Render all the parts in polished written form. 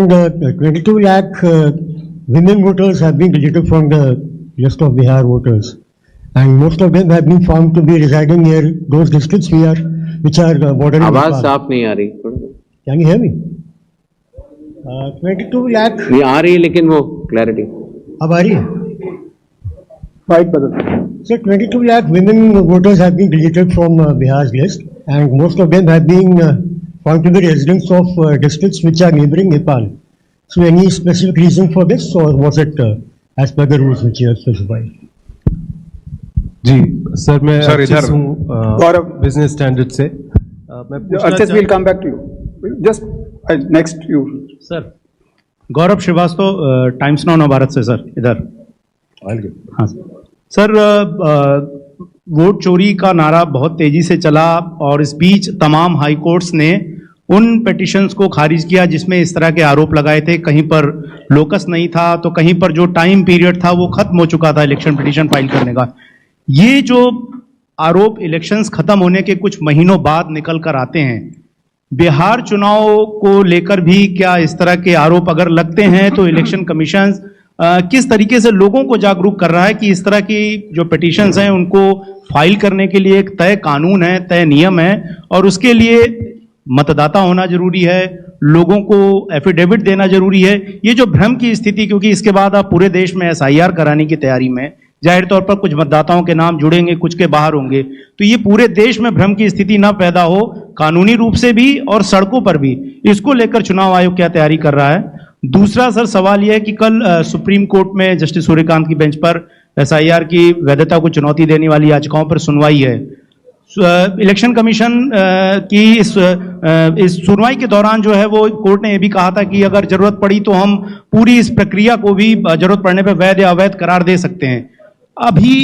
around 22 lakh women voters have been deleted from the list of Bihar voters, and most of them have been found to be residing near those districts which are bordering. आवाज साफ नहीं आ रही, Can you hear me? 22 lakh. नहीं आ रही, लेकिन वो clarity अब आ रही है? Right, brother. So 22 lakh women voters have been deleted from Bihar's list, and most of them have been found to be residents of districts which are neighboring Nepal. So any specific reason for this, or was it as per the rules which you have specified? Ji sir, मैं इधर गौरव बिजनेस स्टैंडर्ड से Archit will come back to you. Just next you. Sir Gaurav Shrivastava, Times Now Navbharat से sir, इधर। हाँ sir, vote चोरी का नारा बहुत तेजी से चला और इस बीच तमाम हाई कोर्ट्स ने उन पिटिशंस को खारिज किया जिसमें इस तरह के आरोप लगाए थे। कहीं पर लोकस नहीं था तो कहीं पर जो टाइम पीरियड था वो खत्म हो चुका था इलेक्शन पिटिशन फाइल करने का। ये जो आरोप इलेक्शंस खत्म होने के कुछ महीनों बाद निकल कर आते हैं, बिहार चुनाव को लेकर भी क्या इस तरह के आरोप अगर लगते हैं तो इलेक्शन कमीशन किस तरीके से लोगों को जागरूक कर रहा है कि इस तरह की जो पिटिशंस हैं उनको फाइल करने के लिए एक तय कानून है, तय नियम है, और उसके लिए मतदाता होना जरूरी है, लोगों को एफिडेविट देना जरूरी है। ये जो भ्रम की स्थिति, क्योंकि इसके बाद आप पूरे देश में SIR कराने की तैयारी में, जाहिर तौर पर कुछ मतदाताओं के नाम जुड़ेंगे, कुछ के बाहर होंगे, तो ये पूरे देश में भ्रम की स्थिति ना पैदा हो, कानूनी रूप से भी और सड़कों पर भी, इसको लेकर चुनाव आयोग क्या तैयारी कर रहा है। दूसरा सर सवाल यह है कि कल सुप्रीम कोर्ट में जस्टिस सूर्यकांत की बेंच पर SIR की वैधता को चुनौती देने वाली याचिकाओं पर सुनवाई है। इलेक्शन कमीशन की इस सुनवाई के दौरान जो है वो कोर्ट ने यह भी कहा था कि अगर जरूरत पड़ी तो हम पूरी इस प्रक्रिया को भी जरूरत पड़ने पर वैध या अवैध करार दे सकते हैं। अभी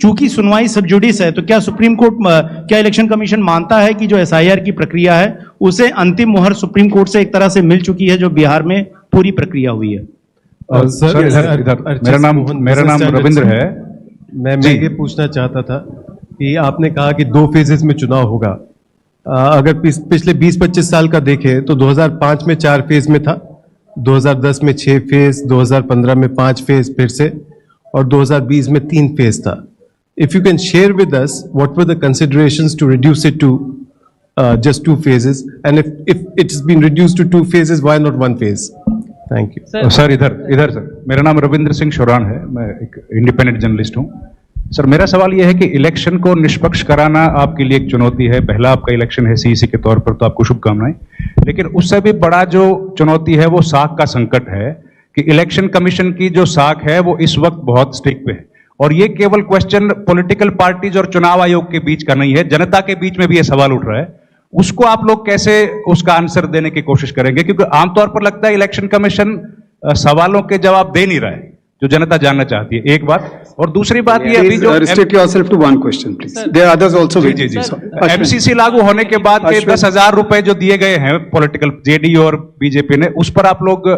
चूंकि सुनवाई सब जुडिस है, तो क्या सुप्रीम कोर्ट, क्या इलेक्शन कमीशन मानता है कि जो SIR की प्रक्रिया है उसे अंतिम मुहर सुप्रीम कोर्ट से एक तरह से मिल चुकी है जो बिहार में पूरी प्रक्रिया हुई है? सर इधर मेरा नाम रविंद्र है। मैं ये पूछना चाहता था कि आपने कहा कि 2 फेजेस में चुनाव होगा। अगर पिछले 20-25 साल का देखें तो 2005 में 4 फेज में था, 2010 में 6 फेज, 2015 में 5 फेज फिर से, और 2020 में 3 फेज था। If you can share with us what were the considerations to reduce it to just 2 phases, and if it's been reduced to 2 phases, why not 1 phase? Thank you. Sir इधर sir, मेरा नाम रविंद्र सिंह शोरान है, मैं एक independent journalist हूँ। Sir मेरा सवाल यह है कि इलेक्शन को निष्पक्ष कराना आपके लिए एक चुनौती है। पहला आपका इलेक्शन है CEC के तौर पर, तो आपको शुभकामनाएं। लेकिन उससे भी बड़ा जो चुनौती है वो साख का संकट है कि इलेक्शन कमीशन की जो साख है वो इस वक्त बहुत स्टिक पे है, और ये केवल क्वेश्चन पॉलिटिकल पार्टीज और चुनाव आयोग के बीच का नहीं है, जनता के बीच में भी ये सवाल उठ रहा है। उसको आप लोग कैसे उसका आंसर देने की कोशिश करेंगे? क्योंकि आमतौर पर लगता है इलेक्शन कमीशन सवालों के जवाब दे नहीं रहा है जो जनता जानना चाहती है, एक बात। और दूसरी बात ये अभी जो restrict yourself to one question, please. There are others also. Ji MCC लागू होने के बाद के 10,000 रुपए जो दिए गए हैं पॉलिटिकल JD और BJP ने, उस पर आप लोग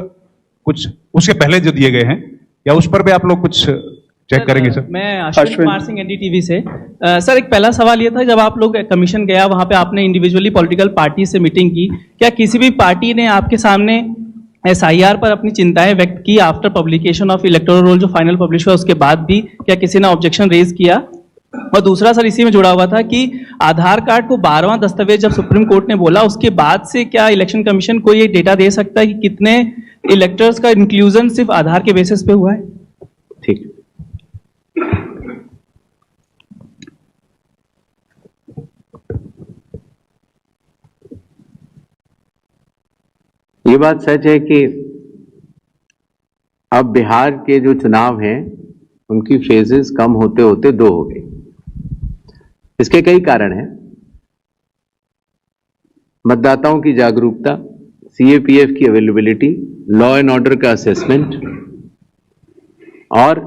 कुछ, उसके पहले जो दिए गए हैं, या उस पर भी आप लोग कुछ चेक करेंगे? सर मैं अश्विन कुमार सिंह NDTV से। सर एक पहला सवाल ये था, जब आप लोग कमीशन गया वहां पे आपने इंडिविजुअली पॉलिटिकल पार्टी से मीटिंग की, क्या किसी भी पार्टी ने आपके सामने SIR पर अपनी चिंताएं व्यक्त की after publication of electoral roll जो फाइनल पब्लिश हुआ उसके बाद भी? क्या किसी ने ऑब्जेक्शन रेज किया? और दूसरा सर इसी में जुड़ा हुआ था कि आधार कार्ड को 12वां दस्तावेज जब सुप्रीम कोर्ट ने बोला उसके बाद से क्या इलेक्शन कमीशन को ये डेटा दे सकता है कि कितने इलेक्टर्स का इंक्लूजन सिर्फ आधार के बेसिस पे हुआ है? ठीक। ये बात सच है कि अब बिहार के जो चुनाव हैं उनकी फेजेस कम होते होते 2 हो गई। इसके कई कारण हैं। मतदाताओं की जागरूकता, CAPF की अवेलेबिलिटी, लॉ एंड ऑर्डर का असेसमेंट, और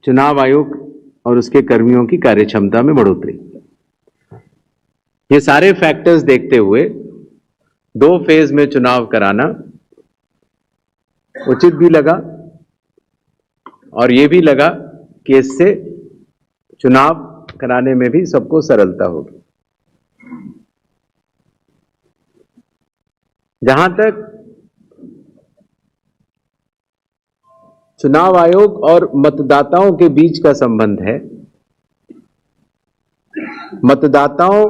चुनाव आयोग और उसके कर्मियों की कार्यक्षमता में बढ़ोतरी। ये सारे फैक्टर्स देखते हुए 2 फेज में चुनाव कराना उचित भी लगा, और ये भी लगा कि इससे चुनाव कराने में भी सबको सरलता होगी। जहां तक चुनाव आयोग और मतदाताओं के बीच का संबंध है। मतदाताओं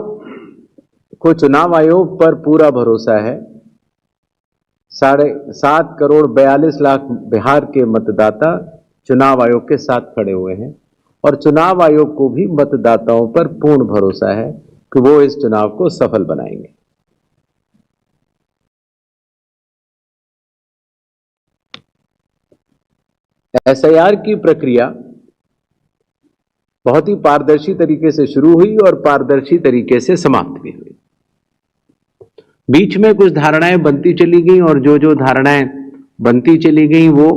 को चुनाव आयोग पर पूरा भरोसा है। 7.5 करोड़ 42 लाख बिहार के मतदाता चुनाव आयोग के साथ खड़े हुए हैं और चुनाव आयोग को भी मतदाताओं पर पूर्ण भरोसा है कि वो इस चुनाव को सफल बनाएंगे। एसआईआर की प्रक्रिया बहुत ही पारदर्शी तरीके से शुरू हुई और पारदर्शी तरीके से समाप्त भी हुई। बीच में कुछ धारणाएं बनती चली गई और जो धारणाएं बनती चली गई वो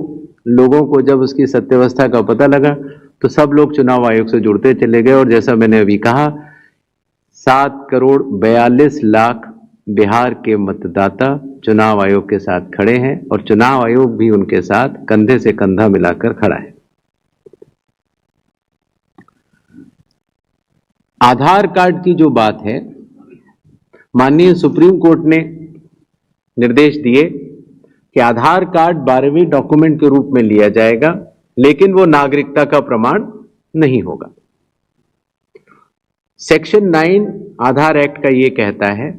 लोगों को जब उसकी सत्यावस्था का पता लगा तो सब लोग चुनाव आयोग से जुड़ते चले गए और जैसा मैंने अभी कहा 7 करोड़ 42 लाख बिहार के मतदाता चुनाव आयोग के साथ खड़े हैं और चुनाव आयोग भी उनके साथ कंधे से कंधा मिलाकर खड़ा है। आधार कार्ड की जो बात है, माननीय सुप्रीम कोर्ट ने निर्देश दिए कि आधार कार्ड 12वें डॉक्यूमेंट के रूप में लिया जाएगा, लेकिन वो नागरिकता का प्रमाण नहीं होगा। सेक्शन 9 आधार एक्ट का ये कहता है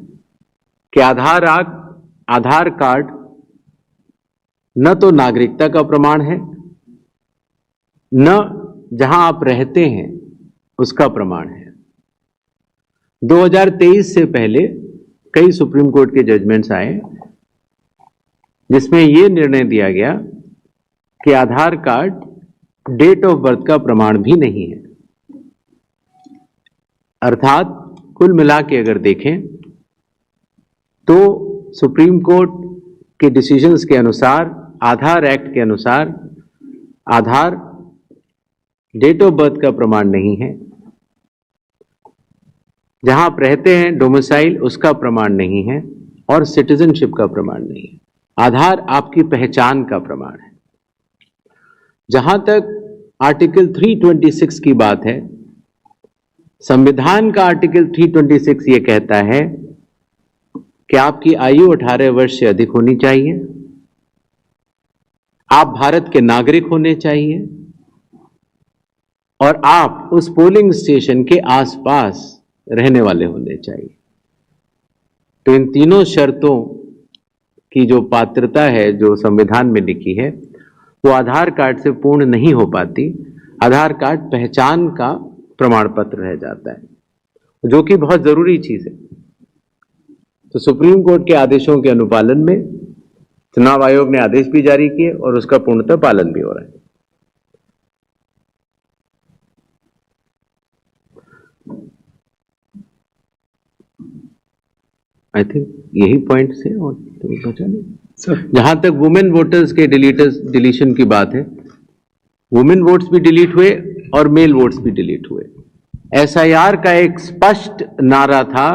कि आधार कार्ड न तो नागरिकता का प्रमाण है, न जहां आप रहते हैं उसका प्रमाण है। 2023 से पहले कई सुप्रीम कोर्ट के जजमेंट्स आए जिसमें यह निर्णय दिया गया कि आधार कार्ड डेट ऑफ बर्थ का प्रमाण भी नहीं है। अर्थात कुल मिला के अगर देखें तो सुप्रीम कोर्ट के डिसीजंस के अनुसार, आधार एक्ट के अनुसार आधार डेट ऑफ बर्थ का प्रमाण नहीं है, जहां आप रहते हैं डोमिसाइल उसका प्रमाण नहीं है और सिटीजनशिप का प्रमाण नहीं है। आधार आपकी पहचान का प्रमाण है। जहां तक आर्टिकल 326 की बात है, संविधान का आर्टिकल 326 ये कहता है कि आपकी आयु 18 वर्ष से अधिक होनी चाहिए, आप भारत के नागरिक होने चाहिए और आप उस पोलिंग स्टेशन के आसपास रहने वाले होने चाहिए। तो इन तीनों शर्तों की जो पात्रता है जो संविधान में लिखी है वो आधार कार्ड से पूर्ण नहीं हो पाती। आधार कार्ड पहचान का प्रमाण पत्र रह जाता है, जो कि बहुत जरूरी चीज है। तो सुप्रीम कोर्ट के आदेशों के अनुपालन में चुनाव आयोग ने आदेश भी जारी किए और उसका पूर्णतः पालन भी हो रहा है। आई थिंक यही पॉइंट से और तो बचा नहीं सर। जहां तक वुमेन वोटर्स के डिलीशन की बात है, वुमेन वोट्स भी डिलीट हुए और मेल वोट्स भी डिलीट हुए। एसआईआर का एक स्पष्ट नारा था,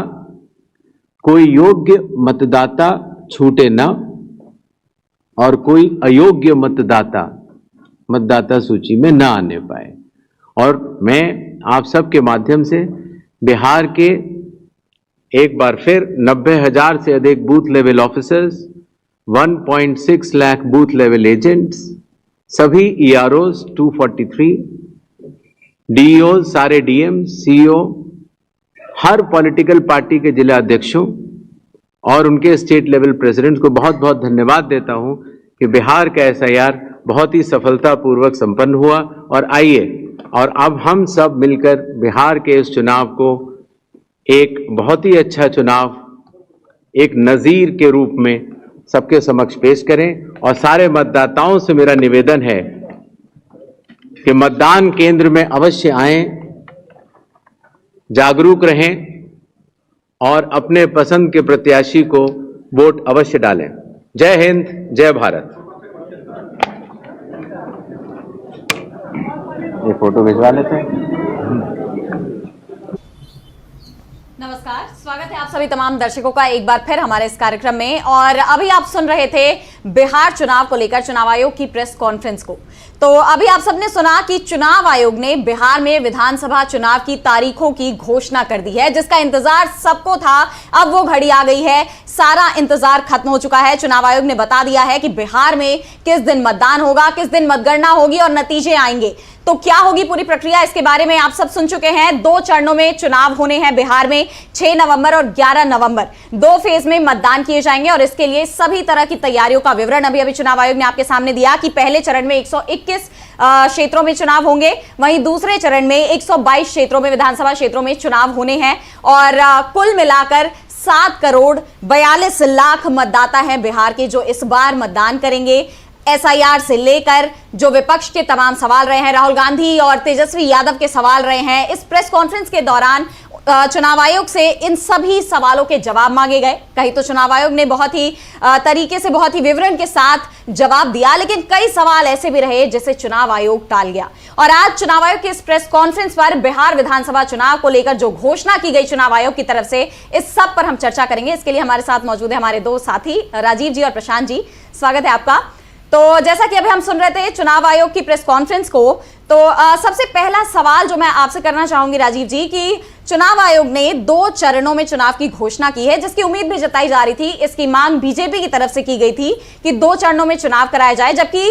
कोई योग्य मतदाता छूटे न और कोई अयोग्य मतदाता सूची में न आने पाए। और मैं आप सबके माध्यम से बिहार के एक बार फिर 90,000 से अधिक booth level officers, 1.6 lakh booth level agents, सभी ईआरओज 243, डीईओ, सारे डीएम, सीईओ, हर पॉलिटिकल पार्टी के जिला अध्यक्षों और उनके स्टेट लेवल प्रेसिडेंट्स को बहुत बहुत धन्यवाद देता हूं कि बिहार का एसआईआर बहुत ही सफलतापूर्वक संपन्न हुआ। और आइए और अब हम सब मिलकर बिहार के इस चुनाव को एक बहुत ही अच्छा चुनाव, एक नजीर के रूप में सबके समक्ष पेश करें। और सारे मतदाताओं से मेरा निवेदन है कि मतदान केंद्र में अवश्य आएं, जागरूक रहें और अपने पसंद के प्रत्याशी को वोट अवश्य डालें। जय हिंद, जय भारत। ये फोटो भिजवा लेते हैं। नमस्कार। स्वागत है आप सभी तमाम दर्शकों का एक बार फिर हमारे इस कार्यक्रम में। और अभी आप सुन रहे थे बिहार चुनाव को लेकर चुनाव आयोग की प्रेस कॉन्फ्रेंस को। तो अभी आप सबने सुना कि चुनाव आयोग ने बिहार में विधानसभा चुनाव की तारीखों की घोषणा कर दी है, जिसका इंतजार सबको था। अब वो घड़ी आ गई है, सारा इंतजार खत्म हो चुका है। चुनाव आयोग ने बता दिया है कि बिहार में किस दिन मतदान होगा, किस दिन मतगणना होगी और नतीजे आएंगे। तो क्या होगी पूरी प्रक्रिया, इसके बारे में आप सब सुन चुके हैं। 2 चरणों में चुनाव होने हैं बिहार में, 6 नवंबर और 11 नवंबर 2 फेज में मतदान किए जाएंगे। और इसके लिए सभी तरह की तैयारियों का विवरण अभी चुनाव आयोग ने आपके सामने दिया कि पहले चरण में 121 क्षेत्रों में चुनाव होंगे, वहीं दूसरे चरण में 122 क्षेत्रों में, विधानसभा क्षेत्रों में चुनाव होने हैं। और कुल मिलाकर 7 करोड़ 42 लाख मतदाता हैं बिहार के, जो इस बार मतदान करेंगे। एसआईआर से लेकर जो विपक्ष के तमाम सवाल रहे हैं, राहुल गांधी और तेजस्वी यादव के सवाल रहे हैं, इस प्रेस कॉन्फ्रेंस के दौरान चुनाव आयोग से इन सभी सवालों के जवाब मांगे गए। कहीं तो चुनाव आयोग ने बहुत ही तरीके से, बहुत ही विवरण के साथ जवाब दिया, लेकिन कई सवाल ऐसे भी रहे जिसे चुनाव आयोग टाल गया। और आज चुनाव आयोग की इस प्रेस कॉन्फ्रेंस पर बिहार विधानसभा चुनाव को लेकर जो घोषणा की गई चुनाव आयोग की तरफ से, इस सब पर हम चर्चा करेंगे। इसके लिए हमारे साथ मौजूद है हमारे 2 साथी राजीव जी और प्रशांत जी। स्वागत है आपका। तो जैसा कि अभी हम सुन रहे थे चुनाव आयोग की प्रेस कॉन्फ्रेंस को, तो सबसे पहला सवाल जो मैं आपसे करना चाहूंगी राजीव जी, कि चुनाव आयोग ने 2 चरणों में चुनाव की घोषणा की है, जिसकी उम्मीद भी जताई जा रही थी। इसकी मांग बीजेपी की तरफ से की गई थी कि 2 चरणों में चुनाव कराया जाए, जबकि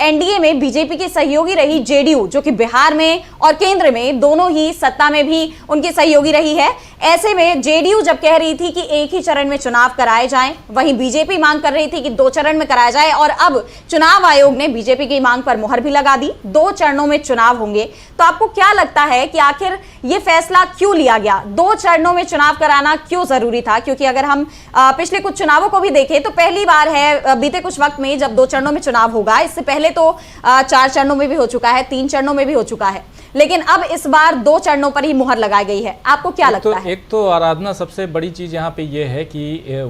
एनडीए में बीजेपी की सहयोगी रही जेडीयू, जो कि बिहार में और केंद्र में दोनों ही सत्ता में भी उनकी सहयोगी रही है। ऐसे में जेडीयू जब कह रही थी कि एक ही चरण में चुनाव कराए जाएं, वहीं बीजेपी मांग कर रही थी कि 2 चरण में कराया जाए। और अब चुनाव आयोग ने बीजेपी की मांग पर मुहर भी लगा दी, 2 चरणों में चुनाव होंगे। तो आपको क्या लगता है कि आखिर ये फैसला क्यों लिया गया, 2 चरणों में चुनाव कराना क्यों जरूरी था? क्योंकि अगर हम पिछले कुछ चुनावों को भी देखें तो पहली बार है बीते कुछ वक्त में जब 2 चरणों में चुनाव होगा। इससे पहले तो 4 चरणों में भी हो चुका है, 3 चरणों में भी हो चुका है, लेकिन अब इस बार 2 चरणों पर ही मुहर लगाई गई है। आपको क्या लगता है? एक तो आराधना, सबसे बड़ी चीज यहाँ पे ये है कि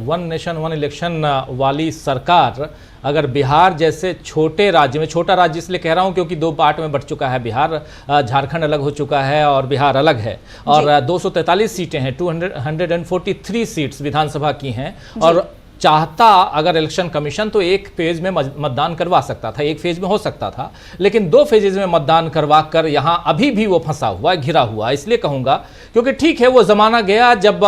1 नेशन 1 इलेक्शन वाली सरकार अगर बिहार जैसे छोटे राज्य में, छोटा राज्य इसलिए कह रहा हूँ क्योंकि 2 पार्ट में बढ़ चुका है बिहार, झारखंड अलग हो चुका है और बिहार अलग है, और 243 सीटें हैं, 143 सीट्स विधानसभा की हैं। और चाहता अगर इलेक्शन कमीशन तो एक फेज में मतदान करवा सकता था, एक फेज में हो सकता था, लेकिन 2 फेजेज में मतदान करवा कर यहाँ अभी भी वो फंसा हुआ है, घिरा हुआ। इसलिए कहूँगा क्योंकि ठीक है वो ज़माना गया जब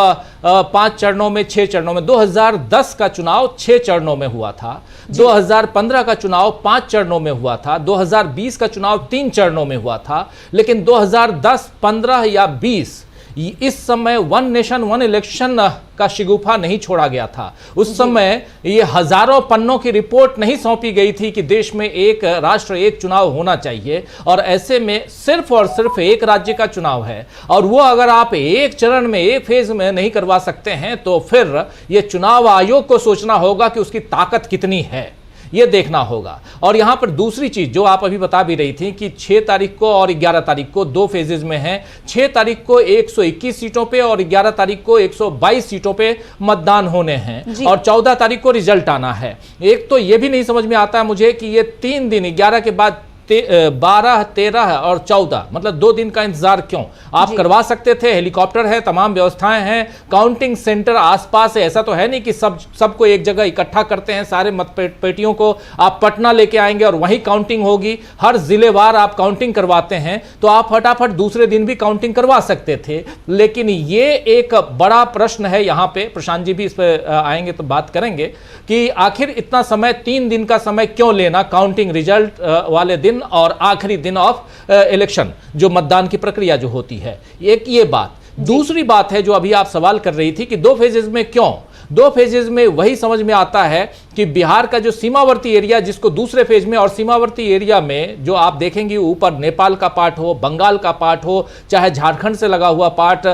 5 चरणों में, 6 चरणों में, 2010 का चुनाव 6 चरणों में हुआ था, 2015 का चुनाव 5 चरणों में हुआ था, 2020 का चुनाव 3 चरणों में हुआ था, लेकिन 2010, 15 या 20 इस समय 1 नेशन 1 इलेक्शन का शिगुफा नहीं छोड़ा गया था। उस समय ये हजारों पन्नों की रिपोर्ट नहीं सौंपी गई थी कि देश में एक राष्ट्र एक चुनाव होना चाहिए, और ऐसे में सिर्फ और सिर्फ एक राज्य का चुनाव है, और वो अगर आप एक चरण में, एक फेज में नहीं करवा सकते हैं तो फिर ये चुनाव आयोग को सोचना होगा कि उसकी ताकत कितनी है, ये देखना होगा। और यहां पर दूसरी चीज जो आप अभी बता भी रही थी कि 6 तारीख को और 11 तारीख को 2 फेजेज में हैं। 6 तारीख को 121 सीटों पे और 11 तारीख को 122 सीटों पे मतदान होने हैं, और 14 तारीख को रिजल्ट आना है। एक तो ये भी नहीं समझ में आता है मुझे कि ये 3 दिन, 11 के बाद 12, 13 और 14, मतलब 2 दिन का इंतजार क्यों? आप करवा सकते थे, हेलीकॉप्टर है, तमाम व्यवस्थाएं हैं, काउंटिंग सेंटर आसपास है। ऐसा तो है नहीं कि सबको एक जगह इकट्ठा करते हैं, सारे पेटियों को आप पटना लेके आएंगे और वहीं काउंटिंग होगी। हर जिलेवार आप काउंटिंग करवाते हैं, तो आप फटाफट दूसरे दिन भी काउंटिंग करवा सकते थे। लेकिन ये एक बड़ा प्रश्न है यहाँ पे, प्रशांत जी भी इस पर आएंगे तो बात करेंगे कि आखिर इतना समय, 3 दिन का समय क्यों लेना काउंटिंग रिजल्ट वाले दिन और आखिरी दिन ऑफ इलेक्शन, जो मतदान की प्रक्रिया जो होती है। एक ये बात। दूसरी बात है जो अभी आप सवाल कर रही थी कि 2 फेजेज में क्यों? 2 फेजेज में वही समझ में आता है कि बिहार का जो सीमावर्ती एरिया, जिसको दूसरे फेज में, और सीमावर्ती एरिया में जो आप देखेंगे ऊपर नेपाल का पार्ट हो, बंगाल का पार्ट हो, चाहे झारखंड से लगा हुआ पार्ट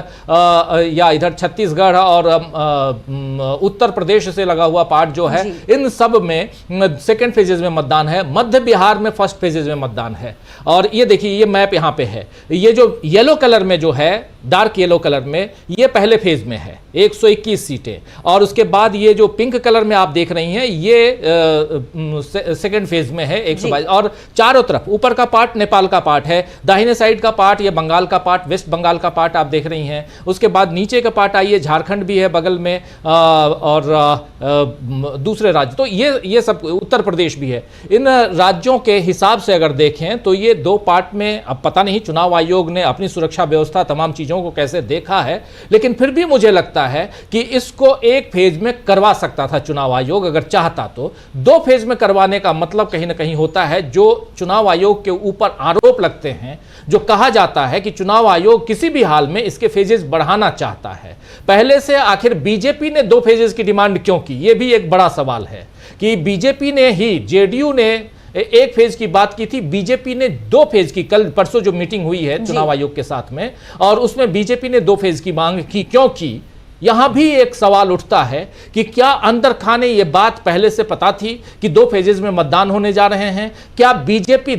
या इधर छत्तीसगढ़ और उत्तर प्रदेश से लगा हुआ पार्ट जो है, इन सब में सेकेंड फेजेज में मतदान है। मध्य बिहार में फर्स्ट फेजेज में मतदान है। और ये देखिए, ये मैप यहाँ पे है, ये जो येलो कलर में जो है, डार्क येलो कलर में, ये पहले फेज में है 121 सीटें, और उसके बाद ये जो पिंक कलर में आप देख रही हैं ये सेकंड फेज में है 122, और चारों तरफ ऊपर का पार्ट नेपाल का पार्ट है, दाहिने साइड का पार्ट ये बंगाल का पार्ट, वेस्ट बंगाल का पार्ट आप देख रही हैं। उसके बाद नीचे का पार्ट आइए, झारखंड भी है बगल में, और दूसरे राज्य, तो ये सब, उत्तर प्रदेश भी है। इन राज्यों के हिसाब से अगर देखें तो ये दो पार्ट में, अब पता नहीं चुनाव आयोग ने अपनी सुरक्षा व्यवस्था तमाम चीजों को कैसे देखा है, लेकिन फिर भी मुझे लगता है कि इसको एक फेज में करवा सकता था चुनाव आयोग अगर चाहता तो। दो फेज में करवाने का मतलब कहीं ना कहीं होता है, जो चुनाव आयोग के ऊपर आरोप लगते हैं, जो कहा जाता है कि चुनाव आयोग किसी भी हाल में इसके फेजेस बढ़ाना चाहता है। पहले से आखिर बीजेपी ने दो फेजेस की डिमांड क्यों की, यह भी एक बड़ा सवाल है कि बीजेपी ने ही, जेडीयू ने एक फेज की बात की थी, बीजेपी ने दो फेज की, कल परसों जो मीटिंग हुई है चुनाव आयोग के साथ में, और उसमें बीजेपी ने दो फेज की मांग की। क्यों की? यहां भी एक सवाल उठता है कि क्या अंदर खाने ये बात पहले से पता थी कि दो फेजेस में मतदान होने जा रहे हैं? क्या बीजेपी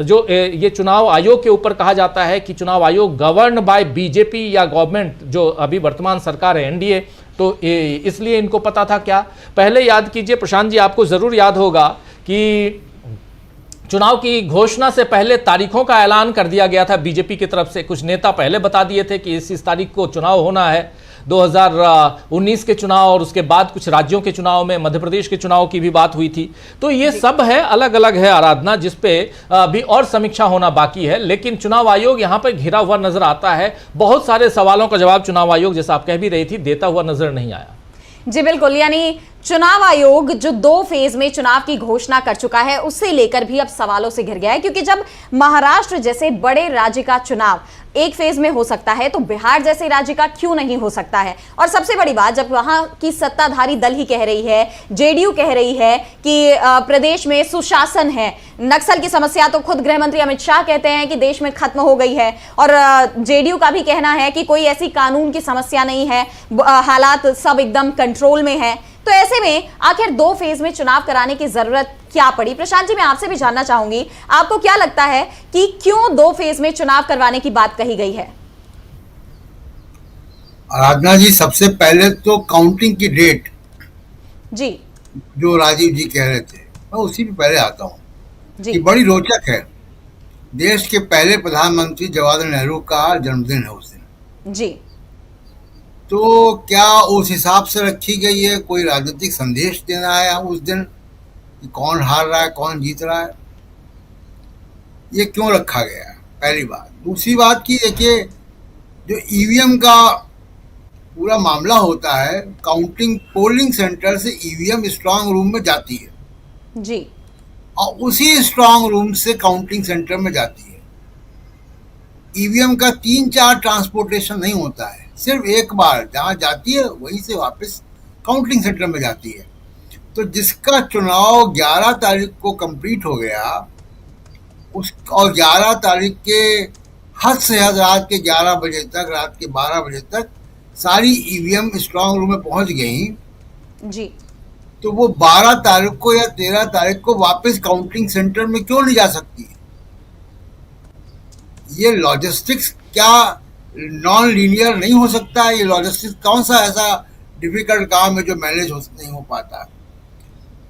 जो ये चुनाव आयोग के ऊपर कहा जाता है कि चुनाव आयोग गवर्न बाय बीजेपी या गवर्नमेंट जो अभी वर्तमान सरकार है एनडीए, तो इसलिए इनको पता था क्या? पहले याद कीजिए प्रशांत जी, आपको जरूर याद होगा कि चुनाव की घोषणा से पहले तारीखों का ऐलान कर दिया गया था बीजेपी की तरफ से। कुछ नेता पहले बता दिए थे कि इस तारीख को चुनाव होना है, 2019 के चुनाव, और उसके बाद कुछ राज्यों के चुनाव में मध्य प्रदेश के चुनाव की भी बात हुई थी। तो ये सब है, अलग अलग है आराधना, जिसपे अभी और समीक्षा होना बाकी है। लेकिन चुनाव आयोग यहां पर घिरा हुआ नजर आता है। बहुत सारे सवालों का जवाब चुनाव आयोग, जैसा आप कह भी रही थी, देता हुआ नजर नहीं आया। जी बिल्कुल, यानी चुनाव आयोग जो दो फेज में चुनाव की घोषणा कर चुका है, उससे लेकर भी अब सवालों से घिर गया है, क्योंकि जब महाराष्ट्र जैसे बड़े राज्य का चुनाव एक फेज में हो सकता है तो बिहार जैसे राज्य का क्यों नहीं हो सकता है? और सबसे बड़ी बात, जब वहां की सत्ताधारी दल ही कह रही है, जेडीयू कह रही है कि प्रदेश में सुशासन है, नक्सल की समस्या तो खुद गृह मंत्री अमित शाह कहते हैं कि देश में खत्म हो गई है, और जेडीयू का भी कहना है कि कोई ऐसी कानून की समस्या नहीं है, हालात सब एकदम कंट्रोल में है। तो ऐसे में आखिर दो फेज में चुनाव कराने की जरूरत क्या पड़ी? प्रशांत जी, मैं आपसे भी जानना चाहूंगी, आपको क्या लगता है कि क्यों दो फेज में चुनाव करवाने की बात कही गई है? आराधना जी, सबसे पहले तो काउंटिंग की डेट जी, जो राजीव जी कह रहे थे, मैं उसी पे पहले आता हूँ जी, कि बड़ी रोचक है। देश के पहले प्रधानमंत्री जवाहरलाल नेहरू का जन्मदिन है उस दिन जी, तो क्या उस हिसाब से रखी गई है? कोई राजनीतिक संदेश देना है उस दिन कि कौन हार रहा है कौन जीत रहा है? ये क्यों रखा गया है? पहली बात। दूसरी बात की देखिए, जो ईवीएम का पूरा मामला होता है, काउंटिंग पोलिंग सेंटर से ईवीएम स्ट्रांग रूम में जाती है जी, और उसी स्ट्रांग रूम से काउंटिंग सेंटर में जाती है। ईवीएम का 3-4 ट्रांसपोर्टेशन नहीं होता है, सिर्फ एक बार जहां जाती है वहीं से वापस काउंटिंग सेंटर में जाती है। तो जिसका चुनाव 11 तारीख को कंप्लीट हो गया, उस और 11 तारीख के हद से हद रात के 11 बजे तक, रात के 12 बजे तक सारी ईवीएम स्ट्रांग रूम में पहुंच गई जी, तो वो 12 तारीख को या 13 तारीख को वापस काउंटिंग सेंटर में क्यों नहीं जा सकती? ये लॉजिस्टिक्स क्या नॉन लीनियर नहीं हो सकता है? ये लॉजिस्टिक्स कौन सा ऐसा डिफिकल्ट काम है जो मैनेज नहीं हो पाता?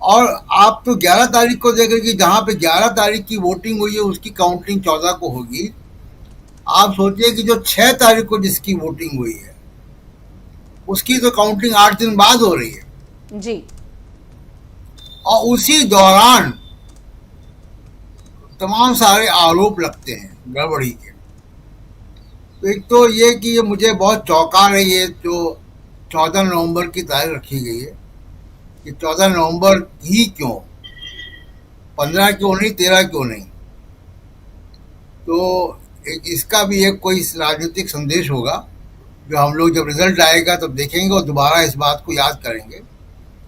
और आप तो 11 तारीख को देख रहे कि जहां पे 11 तारीख की वोटिंग हुई है उसकी काउंटिंग 14 को होगी। आप सोचिए कि जो 6 तारीख को जिसकी वोटिंग हुई है उसकी तो काउंटिंग 8 दिन बाद हो रही है जी, और उसी दौरान तमाम सारे आरोप लगते हैं गड़बड़ी के। तो एक तो ये कि ये मुझे बहुत चौंका रही है जो 14 नवंबर की तारीख रखी गई है, कि 14 नवंबर ही क्यों, 15 क्यों नहीं, 13 क्यों नहीं? तो इसका भी एक कोई राजनीतिक संदेश होगा जो हम लोग जब रिजल्ट आएगा तब देखेंगे और दोबारा इस बात को याद करेंगे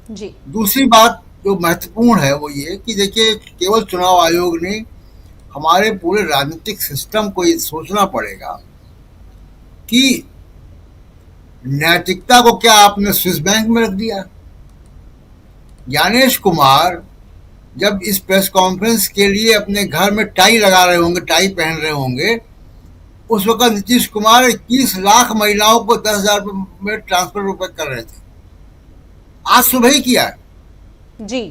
जी। दूसरी बात जो महत्वपूर्ण है वो ये कि देखिए, केवल चुनाव आयोग ने, हमारे पूरे राजनीतिक सिस्टम को ये सोचना पड़ेगा कि नैतिकता को क्या आपने स्विस बैंक में रख दिया? ज्ञानेश कुमार जब इस प्रेस कॉन्फ्रेंस के लिए अपने घर में टाई लगा रहे होंगे, टाई पहन रहे होंगे, उस वक्त नीतीश कुमार 21 लाख महिलाओं को 10,000 में ट्रांसफर रुपए कर रहे थे। आज सुबह ही किया है। जी।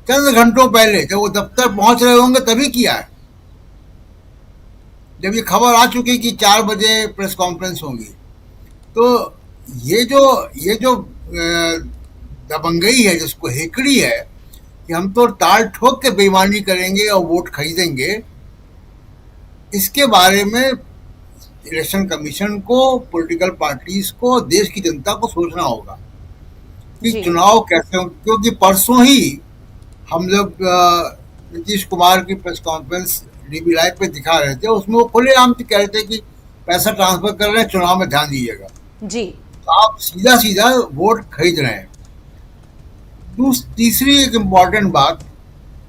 चंद घंटों पहले जब वो दफ्तर पहुंच रहे होंगे तभी किया है, जब ये खबर आ चुकी कि 4 बजे प्रेस कॉन्फ्रेंस होगी। तो ये जो दबंगई है, जिसको हेकड़ी है कि हम तो ताल ठोक के बेईमानी करेंगे और वोट खरीदेंगे, इसके बारे में इलेक्शन कमीशन को, पॉलिटिकल पार्टीज को, देश की जनता को सोचना होगा कि जी। चुनाव कैसे हो। क्योंकि परसों ही हम लोग नीतीश कुमार की प्रेस कॉन्फ्रेंस डीबी लाइव पे दिखा रहे थे, उसमें वो खुलेआम कह रहे थे कि पैसा ट्रांसफर कर रहे हैं, चुनाव में ध्यान दीजिएगा। जी। तो आप सीधा सीधा वोट खरीद रहे हैं। तीसरी एक इम्पॉर्टेंट बात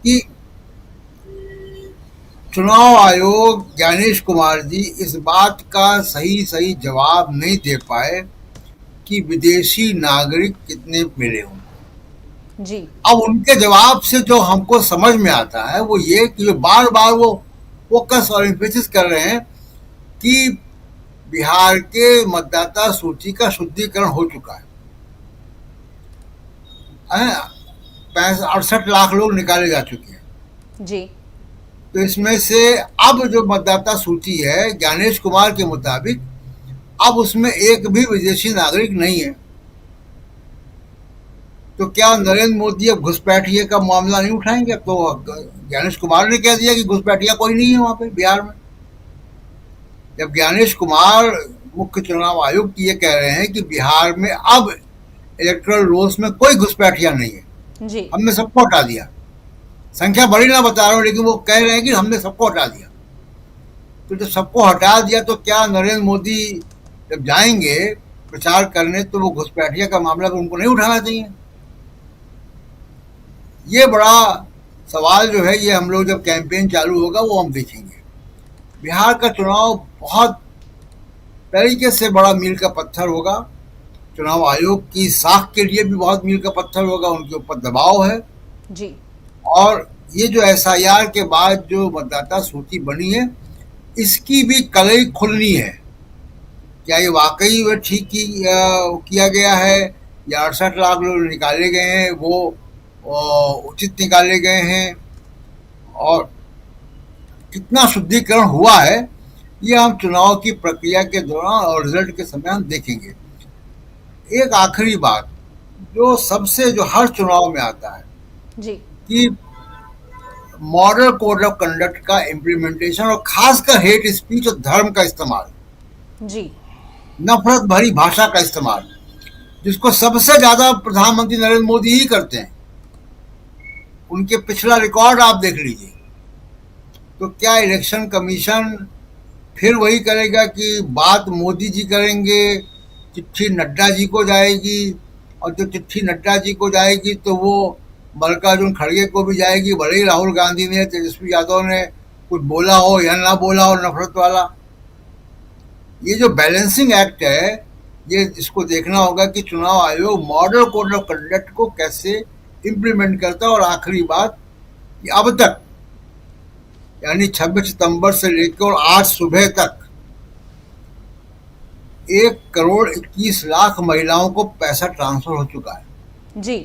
कि चुनाव आयोग, ज्ञानेश कुमार जी इस बात का सही जवाब नहीं दे पाए कि विदेशी नागरिक कितने मिले हों। जी। अब उनके जवाब से जो हमको समझ में आता है वो ये कि बार बार वो फोकस और एम्फेसिस कर रहे हैं कि बिहार के मतदाता सूची का शुद्धिकरण हो चुका है। 68 लाख लोग निकाले जा चुके हैं। जी। तो इसमें से अब जो मतदाता सूची है ज्ञानेश कुमार के मुताबिक, अब उसमें एक भी विदेशी नागरिक नहीं है। तो क्या नरेंद्र मोदी अब घुसपैठिए का मामला नहीं उठाएंगे? तो ज्ञानेश कुमार ने कह दिया कि घुसपैठिया कोई नहीं है वहां पे बिहार में। जब ज्ञानेश कुमार मुख्य चुनाव आयुक्त ये कह रहे हैं कि बिहार में अब इलेक्टोरल रोल्स में कोई घुसपैठिया नहीं है, जी। हमने सबको हटा दिया। संख्या बड़ी ना बता रहा हूं, लेकिन वो कह रहे हैं कि हमने सबको हटा दिया। तो जब सबको हटा दिया तो क्या नरेंद्र मोदी जब जाएंगे प्रचार करने तो वो घुसपैठिया का मामला तो उनको नहीं उठाना चाहिए? ये बड़ा सवाल जो है, ये हम लोग जब कैंपेन चालू होगा वो हम देखेंगे। बिहार का चुनाव बहुत तरीके से बड़ा मील का पत्थर होगा। चुनाव आयोग की साख के लिए भी बहुत मील का पत्थर होगा, उनके ऊपर दबाव है। जी। और ये जो SIR के बाद जो मतदाता सूची बनी है, इसकी भी कलई खुलनी है। क्या ये वाकई वह ठीक किया गया है या 68 लाख लोग निकाले गए हैं वो उचित निकाले गए हैं, और कितना शुद्धिकरण हुआ है, ये हम चुनाव की प्रक्रिया के दौरान और रिजल्ट के समय हम देखेंगे। एक आखिरी बात जो हर चुनाव में आता है, जी। कि मॉडल कोड ऑफ कंडक्ट का इम्प्लीमेंटेशन और खासकर हेट स्पीच और धर्म का इस्तेमाल, जी। नफरत भरी भाषा का इस्तेमाल, जिसको सबसे ज्यादा प्रधानमंत्री नरेंद्र मोदी ही करते हैं। उनके पिछला रिकॉर्ड आप देख लीजिए। तो क्या इलेक्शन कमीशन फिर वही करेगा कि बात मोदी जी करेंगे, चिट्ठी नड्डा जी को जाएगी, और जो चिट्ठी नड्डा जी को जाएगी तो वो मल्लिकार्जुन खड़गे को भी जाएगी, भले ही राहुल गांधी ने, तेजस्वी यादव ने कुछ बोला हो या ना बोला हो नफरत वाला। ये जो बैलेंसिंग एक्ट है, ये इसको देखना होगा कि चुनाव आयोग मॉडल कोड ऑफ कंडक्ट को कैसे इम्प्लीमेंट करता है। और आखिरी बात, अब तक यानी 26 सितंबर से लेकर आज सुबह तक 1,21,00,000 महिलाओं को पैसा ट्रांसफर हो चुका है। जी।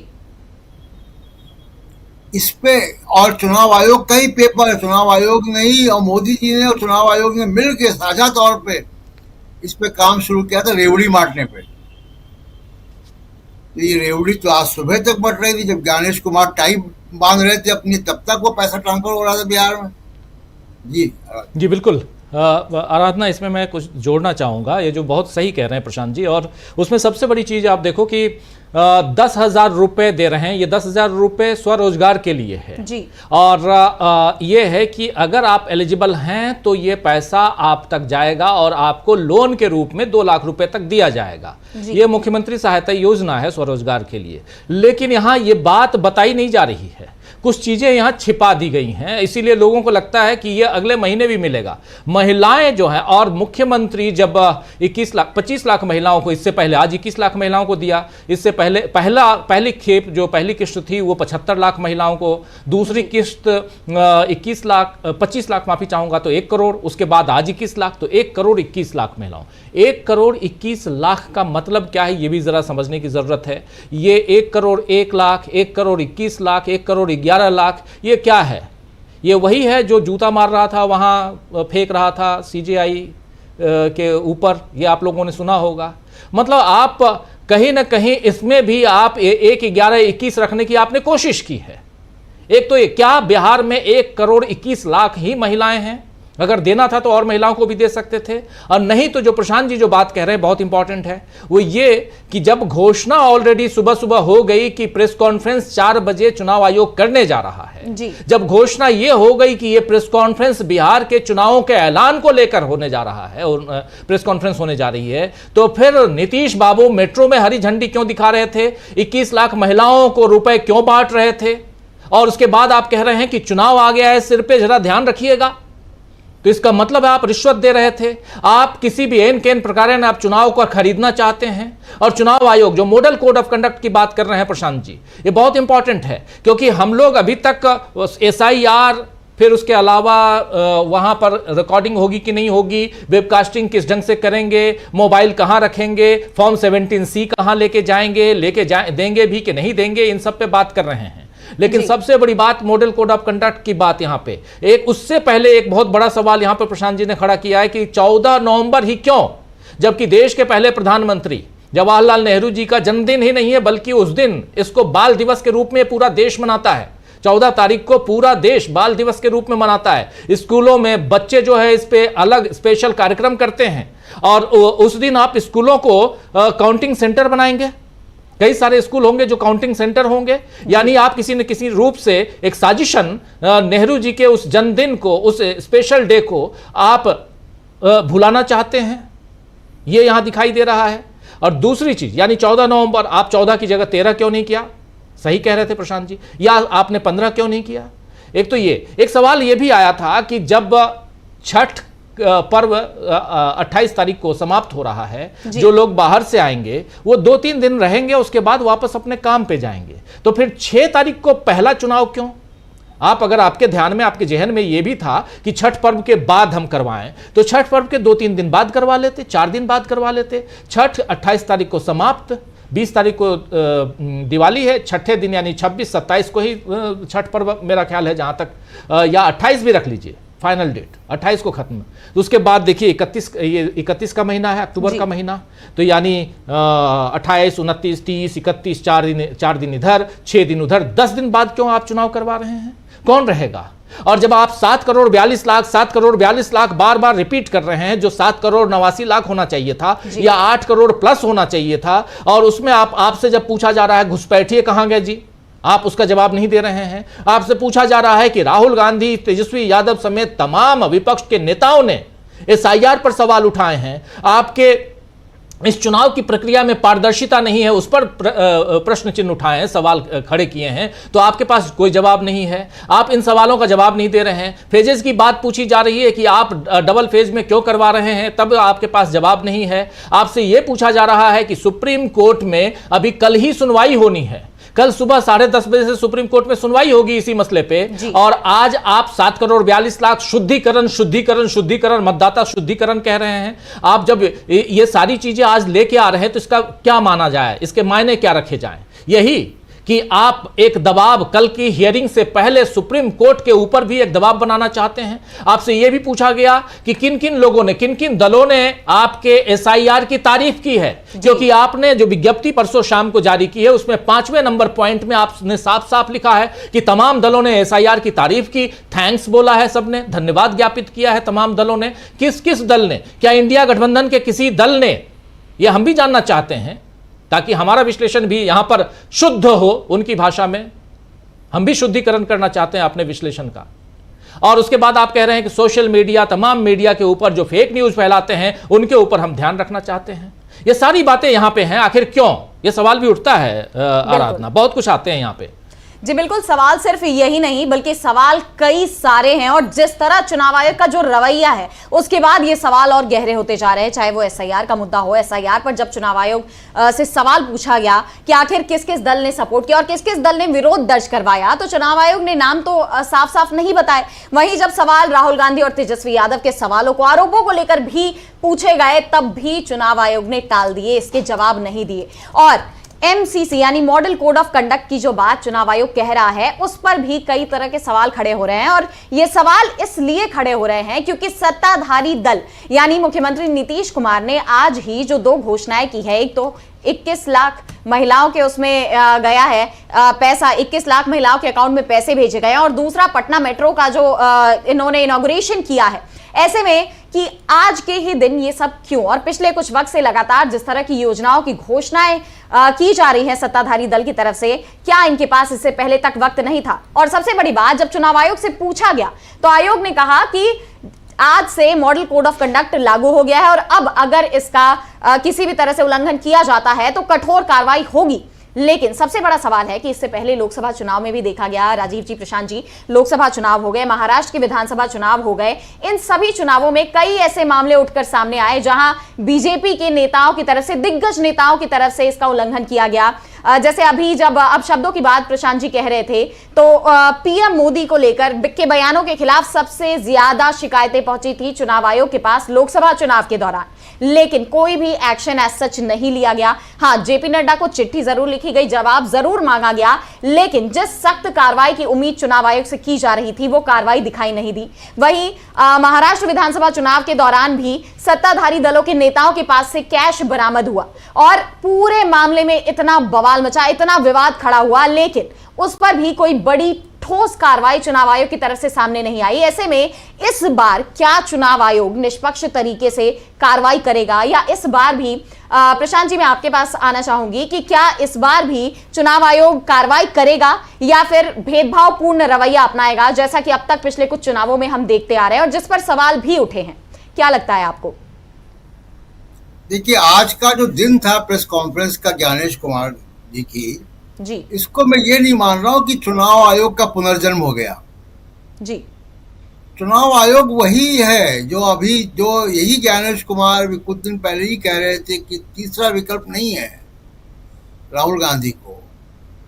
इस पे और चुनाव आयोग का ही पेपर है, चुनाव आयोग ने ही और मोदी जी ने और चुनाव आयोग ने मिल के साझा तौर पे इस पे काम शुरू किया था, रेवड़ी बांटने पे। तो ये रेवड़ी तो आज सुबह तक बट रही थी, जब ज्ञानेश कुमार टाई बांध रहे थे अपनी, तब तक वो पैसा ट्रांसफर हो रहा था बिहार में। जी बिल्कुल। आराधना, इसमें मैं कुछ जोड़ना चाहूँगा। ये जो बहुत सही कह रहे हैं प्रशांत जी, और उसमें सबसे बड़ी चीज़ आप देखो कि 10,000 रुपये दे रहे हैं। ये 10,000 रुपये स्वरोजगार के लिए है जी। और ये है कि अगर आप एलिजिबल हैं तो ये पैसा आप तक जाएगा और आपको लोन के रूप में 2 लाख रुपए तक दिया जाएगा। ये मुख्यमंत्री सहायता योजना है स्वरोजगार के लिए। लेकिन यहाँ ये बात बताई नहीं जा रही है। कुछ चीजें यहाँ छिपा दी गई हैं, इसीलिए लोगों को लगता है कि ये अगले महीने भी मिलेगा। महिलाएं जो हैं, और मुख्यमंत्री जब 25 लाख महिलाओं को, इससे पहले आज 21 लाख महिलाओं को दिया, इससे पहले पहली खेप जो पहली किस्त थी वो 75 लाख महिलाओं को, दूसरी किस्त 25 लाख माफी चाहूंगा तो 1 करोड़, उसके बाद आज 21 लाख, तो 1 करोड़ 21 लाख महिलाओं। 1 करोड़ 21 लाख का मतलब क्या है ये भी जरा समझने की जरूरत है। ये 1 करोड़ 1 लाख, 1 करोड़ 21 लाख, 1 करोड़ 11 लाख, ये क्या है? ये वही है जो जूता मार रहा था, वहां फेंक रहा था सीजेआई के ऊपर, ये आप लोगों ने सुना होगा। मतलब आप कहीं ना कहीं इसमें भी आप 1, 11, 21 रखने की आपने कोशिश की है। एक तो ये, क्या बिहार में 1 करोड़ 21 लाख ही महिलाएं हैं? अगर देना था तो और महिलाओं को भी दे सकते थे, और नहीं तो जो प्रशांत जी जो बात कह रहे हैं बहुत इंपॉर्टेंट है, वो ये कि जब घोषणा ऑलरेडी सुबह सुबह हो गई कि प्रेस कॉन्फ्रेंस 4 बजे चुनाव आयोग करने जा रहा है जी। जब घोषणा ये हो गई कि ये प्रेस कॉन्फ्रेंस बिहार के चुनावों के ऐलान को लेकर होने जा रहा है, और प्रेस कॉन्फ्रेंस होने जा रही है, तो फिर नीतीश बाबू मेट्रो में हरी झंडी क्यों दिखा रहे थे? 21 लाख महिलाओं को रुपए क्यों बांट रहे थे? और उसके बाद आप कह रहे हैं कि चुनाव आ गया है, सिर पे जरा ध्यान रखिएगा। तो इसका मतलब है आप रिश्वत दे रहे थे, आप किसी भी एन केन प्रकार ने आप चुनाव को खरीदना चाहते हैं। और चुनाव आयोग जो मॉडल कोड ऑफ कंडक्ट की बात कर रहे हैं प्रशांत जी, ये बहुत इंपॉर्टेंट है, क्योंकि हम लोग अभी तक SIR, फिर उसके अलावा वहां पर रिकॉर्डिंग होगी कि नहीं होगी, वेबकास्टिंग किस ढंग से करेंगे, मोबाइल कहां रखेंगे, फॉर्म 17C कहां लेके जाएंगे, देंगे भी कि नहीं देंगे, इन सब पे बात कर रहे हैं। लेकिन सबसे बड़ी बात मॉडल कोड ऑफ कंडक्ट की बात यहां पे, एक उससे पहले एक बहुत बड़ा सवाल यहां पर प्रशांत जी ने खड़ा किया है कि 14 नवंबर ही क्यों, जबकि देश के पहले प्रधानमंत्री जवाहरलाल नेहरू जी का जन्मदिन ही नहीं है, बल्कि उस दिन इसको बाल दिवस के रूप में पूरा देश मनाता है। 14 तारीख को पूरा देश बाल दिवस के रूप में मनाता है। स्कूलों में बच्चे जो है इस पे अलग स्पेशल कार्यक्रम करते हैं, और उस दिन आप स्कूलों को काउंटिंग सेंटर बनाएंगे। कई सारे स्कूल होंगे जो काउंटिंग सेंटर होंगे, यानी आप किसी न किसी रूप से एक साजिशन नेहरू जी के उस जन्मदिन को, उस स्पेशल डे को आप भुलाना चाहते हैं, ये यहां दिखाई दे रहा है। और दूसरी चीज, यानी 14 नवंबर आप 14 की जगह 13 क्यों नहीं किया? सही कह रहे थे प्रशांत जी, या आपने 15 क्यों नहीं किया? एक तो ये एक सवाल ये भी आया था कि जब छठ पर्व 28 तारीख को समाप्त हो रहा है, जो लोग बाहर से आएंगे वो 2-3 दिन रहेंगे, उसके बाद वापस अपने काम पे जाएंगे, तो फिर 6 तारीख को पहला चुनाव क्यों? आप अगर आपके ध्यान में, आपके जहन में ये भी था कि छठ पर्व के बाद हम करवाएं, तो छठ पर्व के 2-3 दिन बाद करवा लेते, 4 दिन बाद करवा लेते। छठ 28 तारीख को समाप्त, 20 तारीख को दिवाली है, छठे दिन यानी 26-27 को ही छठ पर्व मेरा ख्याल है जहां तक, या 28 भी रख लीजिए, फाइनल डेट 28 को खत्म। तो उसके बाद देखिए 31 का महीना है, अक्टूबर का महीना, तो यानी 28, 29, 30, 31, 4 दिन इधर, 6 दिन उधर, 10 दिन बाद क्यों आप चुनाव करवा रहे हैं? कौन रहेगा? और जब आप 7 करोड़ 42 लाख 7 करोड़ 42 लाख बार बार रिपीट कर रहे हैं, जो 7 करोड़ 89 लाख होना चाहिए था, या 8 करोड़ प्लस होना चाहिए था, और उसमें आपसे जब पूछा जा रहा है घुसपैठिए कहां गए जी, आप उसका जवाब नहीं दे रहे हैं। आपसे पूछा जा रहा है कि राहुल गांधी, तेजस्वी यादव समेत तमाम विपक्ष के नेताओं ने SIR पर सवाल उठाए हैं, आपके इस चुनाव की प्रक्रिया में पारदर्शिता नहीं है, उस पर प्रश्न चिन्ह उठाए हैं, सवाल खड़े किए हैं, तो आपके पास कोई जवाब नहीं है। आप इन सवालों का जवाब नहीं दे रहे हैं। फेजेस की बात पूछी जा रही है कि आप डबल फेज में क्यों करवा रहे हैं, तब आपके पास जवाब नहीं है। आपसे यह पूछा जा रहा है कि सुप्रीम कोर्ट में अभी कल ही सुनवाई होनी है, कल सुबह 10:30 बजे से सुप्रीम कोर्ट में सुनवाई होगी इसी मसले पे, और आज आप 7 करोड़ 42 लाख शुद्धिकरण मतदाता शुद्धिकरण कह रहे हैं। आप जब ये सारी चीजें आज लेके आ रहे हैं तो इसका क्या माना जाए, इसके मायने क्या रखे जाएं? यही कि आप एक दबाव, कल की हियरिंग से पहले सुप्रीम कोर्ट के ऊपर भी एक दबाव बनाना चाहते हैं। आपसे यह भी पूछा गया कि किन किन लोगों ने, किन किन दलों ने आपके SIR की तारीफ की है, क्योंकि आपने जो विज्ञप्ति परसों शाम को जारी की है उसमें 5वें नंबर पॉइंट में आपने साफ साफ लिखा है कि तमाम दलों ने SIR की तारीफ की, थैंक्स बोला है, सबने धन्यवाद ज्ञापित किया है तमाम दलों ने। किस किस दल ने? क्या इंडिया गठबंधन के किसी दल ने? यह हम भी जानना चाहते हैं, ताकि हमारा विश्लेषण भी यहां पर शुद्ध हो, उनकी भाषा में। हम भी शुद्धिकरण करना चाहते हैं अपने विश्लेषण का। और उसके बाद आप कह रहे हैं कि सोशल मीडिया, तमाम मीडिया के ऊपर जो फेक न्यूज फैलाते हैं उनके ऊपर हम ध्यान रखना चाहते हैं। ये सारी बातें यहां पे हैं, आखिर क्यों? ये सवाल भी उठता है आराधना, बहुत कुछ आते हैं यहां पे। जी बिल्कुल, सवाल सिर्फ यही नहीं बल्कि सवाल कई सारे हैं और जिस तरह चुनाव आयोग का जो रवैया है उसके बाद ये सवाल और गहरे होते जा रहे हैं। चाहे वो एसआईआर का मुद्दा हो, एसआईआर पर जब चुनाव आयोग से सवाल पूछा गया कि आखिर किस किस दल ने सपोर्ट किया और किस किस दल ने विरोध दर्ज करवाया, तो चुनाव आयोग ने नाम तो साफ साफ नहीं बताए। वहीं जब सवाल राहुल गांधी और तेजस्वी यादव के सवालों को, आरोपों को लेकर भी पूछे गए, तब भी चुनाव आयोग ने टाल दिए, इसके जवाब नहीं दिए। और एमसीसी यानी मॉडल कोड ऑफ कंडक्ट की जो बात चुनाव आयोग कह रहा है उस पर भी कई तरह के सवाल खड़े हो रहे हैं। और ये सवाल इसलिए खड़े हो रहे हैं क्योंकि सत्ताधारी दल यानी मुख्यमंत्री नीतीश कुमार ने आज ही जो 2 घोषणाएं की है, एक तो 21 लाख महिलाओं के उसमें गया है पैसा, 21 लाख महिलाओं के अकाउंट में पैसे भेजे गए हैं, और दूसरा पटना मेट्रो का जो इन्होंने इनॉग्रेशन किया है। ऐसे में कि आज के ही दिन ये सब क्यों, और पिछले कुछ वक्त से लगातार जिस तरह की योजनाओं की घोषणाएं की जा रही हैं सत्ताधारी दल की तरफ से, क्या इनके पास इससे पहले तक वक्त नहीं था? और सबसे बड़ी बात, जब चुनाव आयोग से पूछा गया तो आयोग ने कहा कि आज से मॉडल कोड ऑफ कंडक्ट लागू हो गया है और अब अगर इसका किसी भी तरह से उल्लंघन किया जाता है तो कठोर कार्रवाई होगी। लेकिन सबसे बड़ा सवाल है कि इससे पहले लोकसभा चुनाव में भी देखा गया, राजीव जी, प्रशांत जी, लोकसभा चुनाव हो गए, महाराष्ट्र के विधानसभा चुनाव हो गए, इन सभी चुनावों में कई ऐसे मामले उठकर सामने आए जहां बीजेपी के नेताओं की तरफ से, दिग्गज नेताओं की तरफ से इसका उल्लंघन किया गया। जैसे अभी जब अब शब्दों की बात प्रशांत जी कह रहे थे तो पीएम मोदी को लेकर के बयानों के खिलाफ सबसे ज्यादा शिकायतें पहुंची थी चुनाव आयोग के पास लोकसभा चुनाव के दौरान, लेकिन कोई भी एक्शन एज सच नहीं लिया गया। हाँ, जेपी नड्डा को चिट्ठी जरूर लिखी गई, जवाब जरूर मांगा गया, लेकिन जिस सख्त कार्रवाई की उम्मीद चुनाव आयोग से की जा रही थी वो कार्रवाई दिखाई नहीं दी। वहीं महाराष्ट्र विधानसभा चुनाव के दौरान भी सत्ताधारी दलों के नेताओं के पास से कैश बरामद हुआ और पूरे मामले में इतना बवाल मचा, इतना विवाद खड़ा हुआ, लेकिन उस पर भी कोई बड़ी ठोस कार्रवाई चुनाव आयोग की तरफ से सामने नहीं आई। ऐसे में इस बार क्या चुनाव आयोग निष्पक्ष तरीके से कार्रवाई करेगा, या इस बार भी प्रशांत जी मैं आपके पास आना चाहूंगी कि क्या इस बार भी चुनाव आयोग कार्रवाई करेगा या फिर भेदभावपूर्ण रवैया अपनाएगा, जैसा कि अब तक पिछले कुछ चुनावों में हम देखते आ रहे हैं और जिस पर सवाल भी उठे हैं? क्या लगता है आपको? देखिए, आज का जो दिन था प्रेस कॉन्फ्रेंस का ज्ञानेश कुमार जी की, जी, इसको मैं ये नहीं मान रहा हूं कि चुनाव आयोग का पुनर्जन्म हो गया। जी, चुनाव आयोग वही है जो अभी, जो यही ज्ञानेश कुमार भी कुछ दिन पहले ही कह रहे थे कि तीसरा विकल्प नहीं है राहुल गांधी को।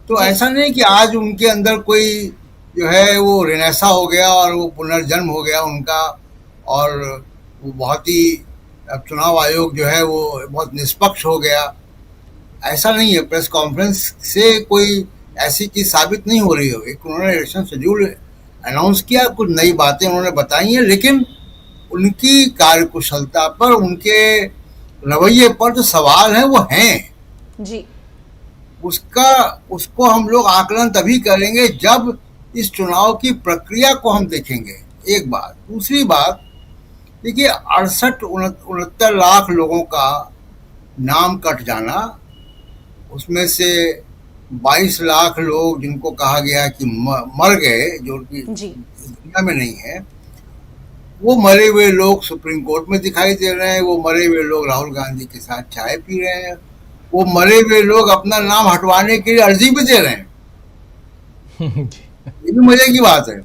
तो ऐसा नहीं कि आज उनके अंदर कोई जो है वो रेनेसा हो गया और वो पुनर्जन्म हो गया उनका, और वो बहुत ही, अब चुनाव आयोग जो है वो बहुत निष्पक्ष हो गया। ऐसा नहीं है, प्रेस कॉन्फ्रेंस से कोई ऐसी चीज साबित नहीं हो रही हो। एक उन्होंने इलेक्शन शेड्यूल अनाउंस किया, कुछ नई बातें उन्होंने बताई हैं, लेकिन उनकी कार्यकुशलता पर, उनके रवैये पर जो सवाल हैं वो हैं जी। उसको हम लोग आकलन तभी करेंगे जब इस चुनाव की प्रक्रिया को हम देखेंगे, एक बात। दूसरी बात, देखिए 68-69 लाख लोगों का नाम कट जाना, उसमें से 22 लाख लोग जिनको कहा गया कि मर गए, जो कि दुनिया में नहीं है, वो मरे हुए लोग सुप्रीम कोर्ट में दिखाई दे रहे हैं, वो मरे हुए लोग राहुल गांधी के साथ चाय पी रहे हैं, वो मरे हुए लोग अपना नाम हटवाने के लिए अर्जी भी दे रहे हैं। ये भी मजे की बात है।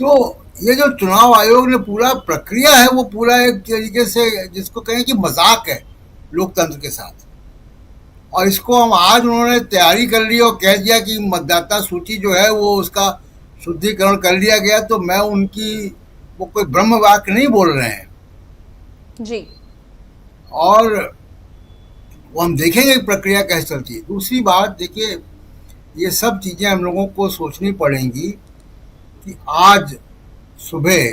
तो ये जो चुनाव आयोग ने पूरा प्रक्रिया है वो पूरा एक तरीके से जिसको कहें कि मजाक है लोकतंत्र के साथ, और इसको हम आज उन्होंने तैयारी कर ली और कह दिया कि मतदाता सूची जो है वो उसका शुद्धिकरण कर लिया गया, तो मैं उनकी, वो कोई ब्रह्म वाक्य नहीं बोल रहे हैं जी, और वो हम देखेंगे प्रक्रिया कैसे चलती है। दूसरी बात, देखिए ये सब चीजें हम लोगों को सोचनी पड़ेंगी कि आज सुबह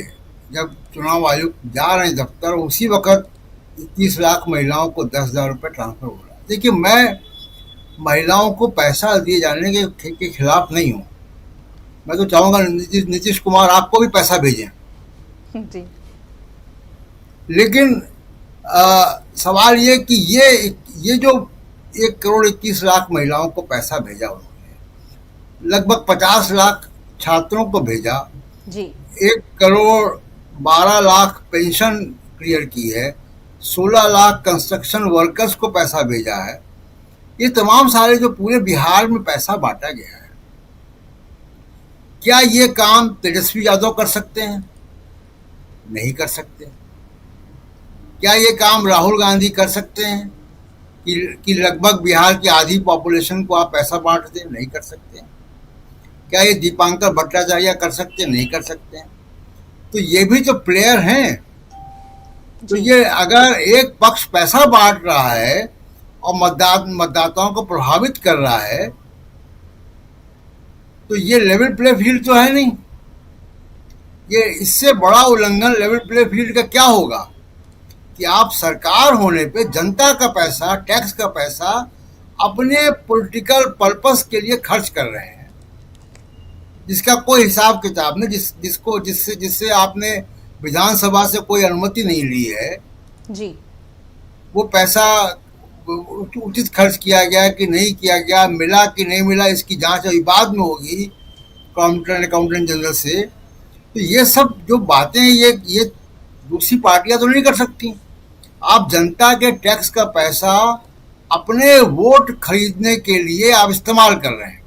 जब चुनाव आयोग जा रहे हैं दफ्तर, उसी वक्त 21 लाख महिलाओं को 10,000 रुपये ट्रांसफर हो रहा है। देखिए, मैं महिलाओं को पैसा दिए जाने के खिलाफ नहीं हूँ। मैं तो चाहूँगा नीतीश कुमार आपको भी पैसा भेजें जी। लेकिन सवाल ये कि ये जो 1,21 लाख महिलाओं को पैसा भेजा उन्होंने, लगभग 50 लाख छात्रों को भेजा जी, 1,12 लाख पेंशन क्लियर की है, 16 लाख कंस्ट्रक्शन वर्कर्स को पैसा भेजा है। ये तमाम सारे जो पूरे बिहार में पैसा बांटा गया है, क्या ये काम तेजस्वी यादव कर सकते हैं? नहीं कर सकते। क्या ये काम राहुल गांधी कर सकते हैं कि लगभग बिहार की आधी पॉपुलेशन को आप पैसा बांट दें? नहीं कर सकते। क्या ये दीपांकर भट्टाचार्य कर सकते हैं? नहीं कर सकते हैं। तो ये भी जो प्लेयर हैं, तो ये अगर एक पक्ष पैसा बांट रहा है और मतदाताओं को प्रभावित कर रहा है, तो ये लेवल प्ले फील्ड तो है नहीं। ये इससे बड़ा उल्लंघन लेवल प्ले फील्ड का क्या होगा कि आप सरकार होने पे जनता का पैसा, टैक्स का पैसा अपने पॉलिटिकल पर्पस के लिए खर्च कर रहे हैं, जिसका कोई हिसाब किताब नहीं, जिससे आपने विधानसभा से कोई अनुमति नहीं ली है जी। वो पैसा उचित खर्च किया गया कि नहीं किया गया, मिला कि नहीं मिला, इसकी जांच अभी बाद में होगी अकाउंटेंट जनरल से। तो ये सब जो बातें ये दूसरी पार्टियां तो नहीं कर सकती। आप जनता के टैक्स का पैसा अपने वोट खरीदने के लिए आप इस्तेमाल कर रहे हैं।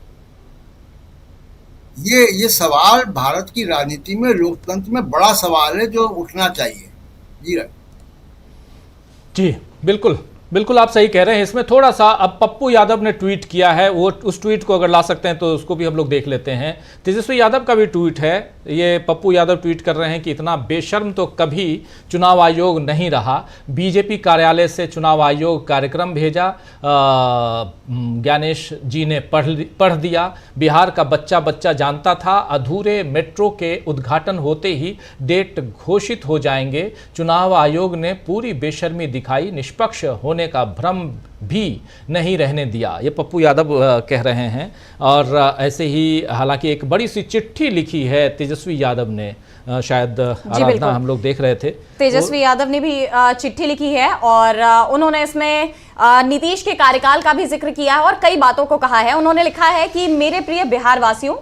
ये सवाल भारत की राजनीति में, लोकतंत्र में बड़ा सवाल है जो उठना चाहिए। जी बिल्कुल बिल्कुल, आप सही कह रहे हैं। इसमें थोड़ा सा अब पप्पू यादव ने ट्वीट किया है, वो उस ट्वीट को अगर ला सकते हैं तो उसको भी हम लोग देख लेते हैं। तेजस्वी यादव का भी ट्वीट है, ये पप्पू यादव ट्वीट कर रहे हैं कि इतना बेशर्म तो कभी चुनाव आयोग नहीं रहा। बीजेपी कार्यालय से चुनाव आयोग कार्यक्रम भेजा, ज्ञानेश जी ने पढ़ दिया। बिहार का बच्चा बच्चा जानता था अधूरे मेट्रो के उद्घाटन होते ही डेट घोषित हो जाएंगे। चुनाव आयोग ने पूरी बेशर्मी दिखाई, निष्पक्ष होने का भ्रम भी नहीं रहने दिया। ये पप्पू यादव कह रहे हैं। और ऐसे ही हालांकि एक बड़ी सी चिट्ठी लिखी है तेजस्वी यादव ने, शायद आराधना हम लोग देख रहे थे, तेजस्वी यादव ने भी चिट्ठी लिखी है और उन्होंने इसमें नीतीश के कार्यकाल का भी जिक्र किया है और कई बातों को कहा है। उन्होंने लिखा है कि मेरे प्रिय बिहार वासियों,